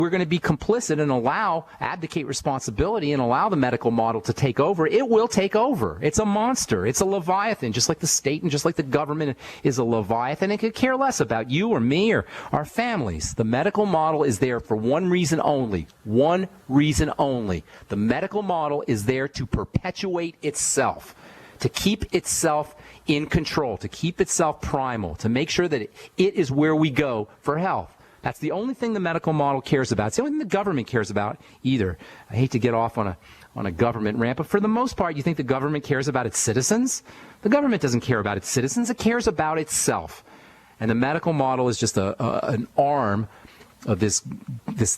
we're going to be complicit and abdicate responsibility and allow the medical model to take over, it will take over. It's a monster. It's a leviathan, just like the state and just like the government is a leviathan. It could care less about you or me or our families. The medical model is there for one reason only. One reason only. The medical model is there to perpetuate itself, to keep itself in control, to keep itself primal, to make sure that it is where we go for health. That's the only thing the medical model cares about. It's the only thing the government cares about either. I hate to get off on a government rant, but for the most part, you think the government cares about its citizens? The government doesn't care about its citizens. It cares about itself. And the medical model is just an arm of this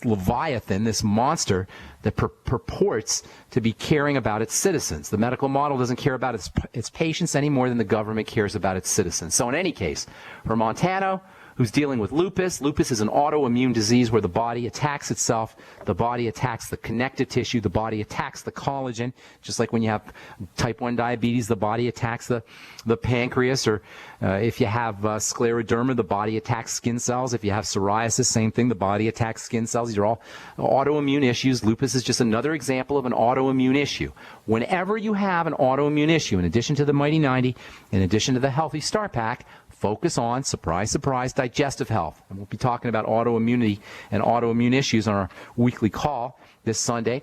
leviathan, this monster that purports to be caring about its citizens. The medical model doesn't care about its patients any more than the government cares about its citizens. So in any case, for Montano, who's dealing with lupus. Lupus is an autoimmune disease where the body attacks itself, the body attacks the connective tissue, the body attacks the collagen, just like when you have type 1 diabetes, the body attacks the pancreas, or if you have scleroderma, the body attacks skin cells. If you have psoriasis, same thing, the body attacks skin cells. These are all autoimmune issues. Lupus is just another example of an autoimmune issue. Whenever you have an autoimmune issue, in addition to the Mighty 90, in addition to the Healthy Start Pack, focus on, surprise, surprise, digestive health. And we'll be talking about autoimmunity and autoimmune issues on our weekly call this Sunday,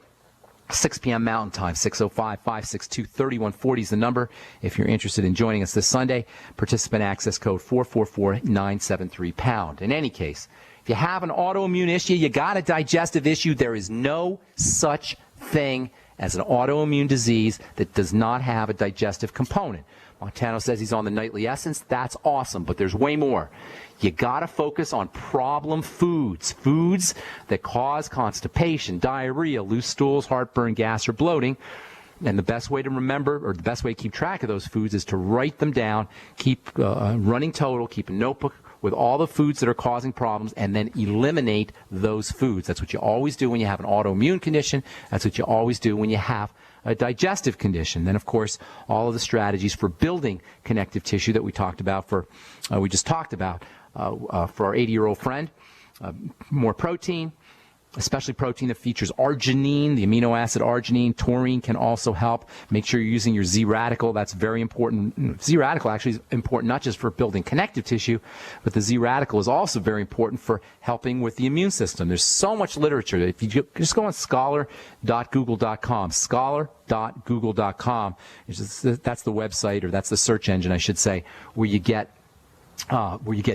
6 p.m. Mountain Time. 605-562-3140 is the number. If you're interested in joining us this Sunday, participant access code 444-973-POUND. In any case, if you have an autoimmune issue, you got a digestive issue, there is no such thing as an autoimmune disease that does not have a digestive component. Montano says he's on the nightly essence. That's awesome, but there's way more. You got to focus on problem foods, foods that cause constipation, diarrhea, loose stools, heartburn, gas, or bloating. And the best way to remember, or the best way to keep track of those foods, is to write them down, keep running total, keep a notebook with all the foods that are causing problems, and then eliminate those foods. That's what you always do when you have an autoimmune condition. That's what you always do when you have a digestive condition. Then, of course, all of the strategies for building connective tissue that we just talked about for our 80-year-old friend. More protein, especially protein that features arginine, the amino acid arginine. Taurine can also help. Make sure you're using your Z-radical. That's very important. Z-radical actually is important not just for building connective tissue, but the Z-radical is also very important for helping with the immune system. There's so much literature. If you just go on scholar.google.com, scholar.google.com, that's the website, or that's the search engine, I should say, where you get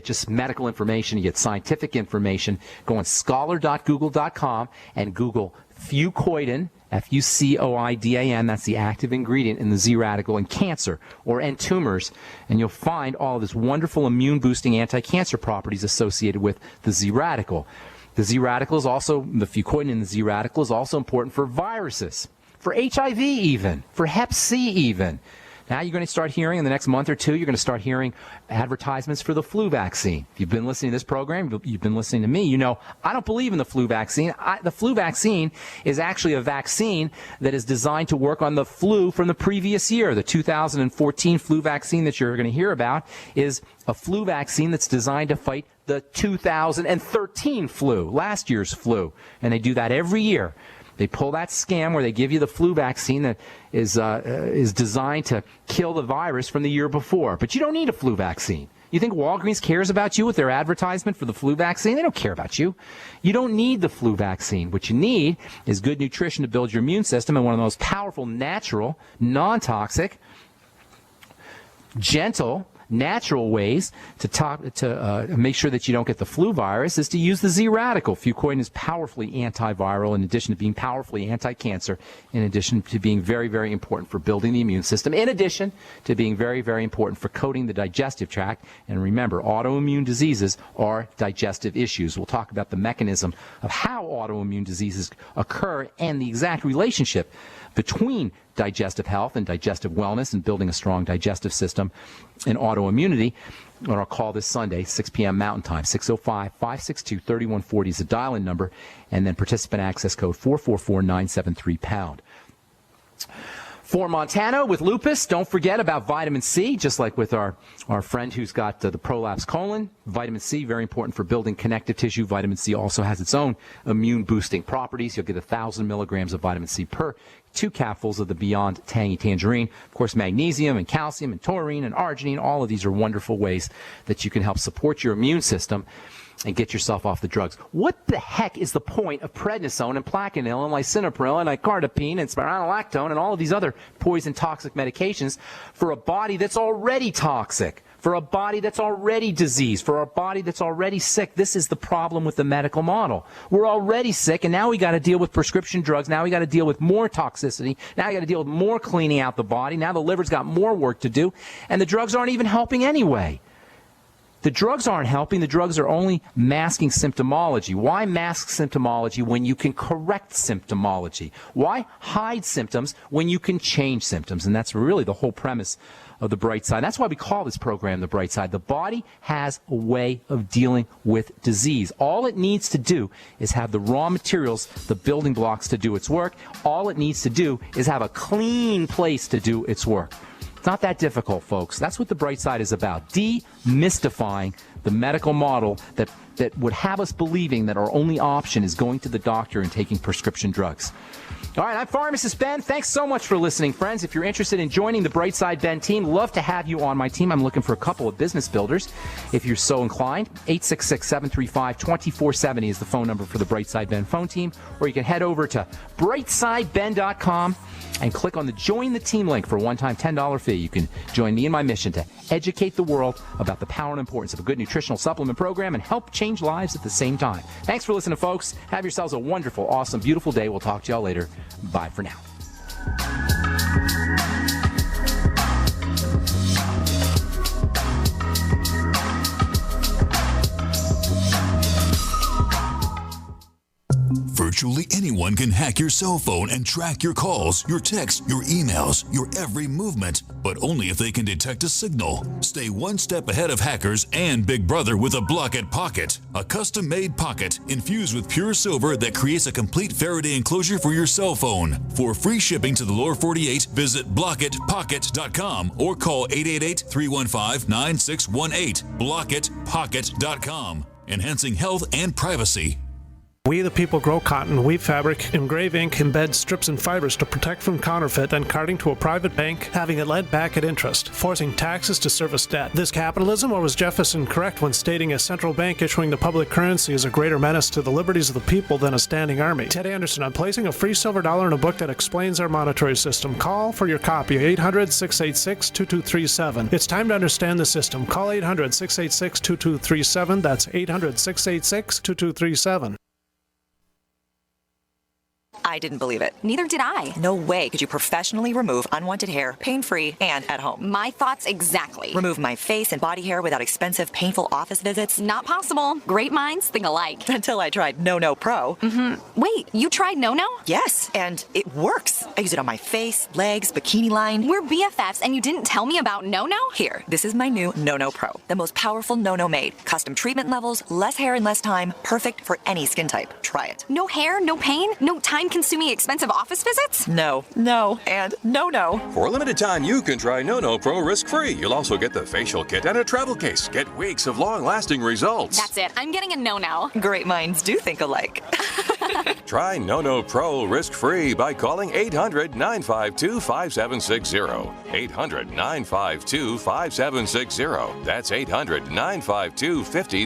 just medical information, you get scientific information. Go on scholar.google.com and Google fucoidan, Fucoidan, that's the active ingredient in the Z-radical, and cancer and tumors, and you'll find all of this wonderful immune-boosting anti-cancer properties associated with the Z-radical. The Z-radical is also, the fucoidan in the Z-radical is also important for viruses, for HIV even, for Hep C even. Now you're going to start hearing, in the next month or two, you're going to start hearing advertisements for the flu vaccine. If you've been listening to this program, you've been listening to me, you know I don't believe in the flu vaccine. The flu vaccine is actually a vaccine that is designed to work on the flu from the previous year. The 2014 flu vaccine that you're going to hear about is a flu vaccine that's designed to fight the 2013 flu, last year's flu. And they do that every year. They pull that scam where they give you the flu vaccine that is designed to kill the virus from the year before. But you don't need a flu vaccine. You think Walgreens cares about you with their advertisement for the flu vaccine? They don't care about you. You don't need the flu vaccine. What you need is good nutrition to build your immune system, and one of the most powerful, natural, non-toxic, gentle, natural ways to make sure that you don't get the flu virus is to use the Z-radical. Fucoidan is powerfully antiviral, in addition to being powerfully anti-cancer, in addition to being very, very important for building the immune system, in addition to being very, very important for coating the digestive tract. And remember, autoimmune diseases are digestive issues. We'll talk about the mechanism of how autoimmune diseases occur and the exact relationship between digestive health and digestive wellness and building a strong digestive system and autoimmunity on our call this Sunday, 6 p.m. Mountain Time. 605-562-3140 is the dial-in number, and then participant access code 444-973-POUND. For Montana with lupus, don't forget about vitamin C, just like with our friend who's got the prolapse colon. Vitamin C, very important for building connective tissue. Vitamin C also has its own immune-boosting properties. You'll get 1,000 milligrams of vitamin C per 2 capfuls of the Beyond Tangy Tangerine. Of course, magnesium and calcium and taurine and arginine, all of these are wonderful ways that you can help support your immune system and get yourself off the drugs. What the heck is the point of prednisone and Plaquenil and lisinopril and icardipine and spironolactone and all of these other poison toxic medications for a body that's already toxic, for a body that's already diseased, for a body that's already sick? This is the problem with the medical model. We're already sick, and now we got to deal with prescription drugs. Now we got to deal with more toxicity. Now we got to deal with more cleaning out the body. Now the liver's got more work to do, and the drugs aren't even helping anyway. The drugs aren't helping. The drugs are only masking symptomology. Why mask symptomology when you can correct symptomology? Why hide symptoms when you can change symptoms? And that's really the whole premise of The Bright Side. That's why we call this program The Bright Side. The body has a way of dealing with disease. All it needs to do is have the raw materials, the building blocks to do its work. All it needs to do is have a clean place to do its work. It's not that difficult, folks. That's what The Bright Side is about, demystifying the medical model that would have us believing that our only option is going to the doctor and taking prescription drugs. All right, I'm Pharmacist Ben. Thanks so much for listening, friends. If you're interested in joining the Bright Side Ben team, love to have you on my team. I'm looking for a couple of business builders. If you're so inclined, 866-735-2470 is the phone number for the Bright Side Ben phone team, or you can head over to brightsideben.com and click on the Join the Team link for a one-time $10 fee. You can join me in my mission to educate the world about the power and importance of a good nutritional supplement program and help change lives at the same time. Thanks for listening, folks. Have yourselves a wonderful, awesome, beautiful day. We'll talk to y'all later. Bye for now. Virtually anyone can hack your cell phone and track your calls, your texts, your emails, your every movement, but only if they can detect a signal. Stay one step ahead of hackers and Big Brother with a Block-It Pocket, a custom-made pocket infused with pure silver that creates a complete Faraday enclosure for your cell phone. For free shipping to the lower 48, visit blockitpocket.com or call 888-315-9618. blockitpocket.com, enhancing health and privacy. We the people grow cotton, weave fabric, engrave ink, embed strips and fibers to protect from counterfeit, then carting to a private bank, having it lent back at interest, forcing taxes to service debt. This capitalism, or was Jefferson correct when stating a central bank issuing the public currency is a greater menace to the liberties of the people than a standing army? Ted Anderson, I'm placing a free silver dollar in a book that explains our monetary system. Call for your copy, 800-686-2237. It's time to understand the system. Call 800-686-2237. That's 800-686-2237. I didn't believe it. Neither did I. No way could you professionally remove unwanted hair, pain-free, and at home. My thoughts exactly. Remove my face and body hair without expensive, painful office visits? Not possible. Great minds think alike. Until I tried No Pro. Wait, you tried No? Yes, and it works. I use it on my face, legs, bikini line. We're BFFs and you didn't tell me about No? Here, this is my new No Pro. The most powerful No made. Custom treatment levels, less hair in less time. Perfect for any skin type. Try it. No hair, no pain, no time-consuming expensive office visits? No, and no. For a limited time, you can try No Pro risk-free. You'll also get the facial kit and a travel case. Get weeks of long-lasting results. That's it. I'm getting a No. Great minds do think alike. Try No Pro risk-free by calling 800-952-5760. 800-952-5760. That's 800-952-5060.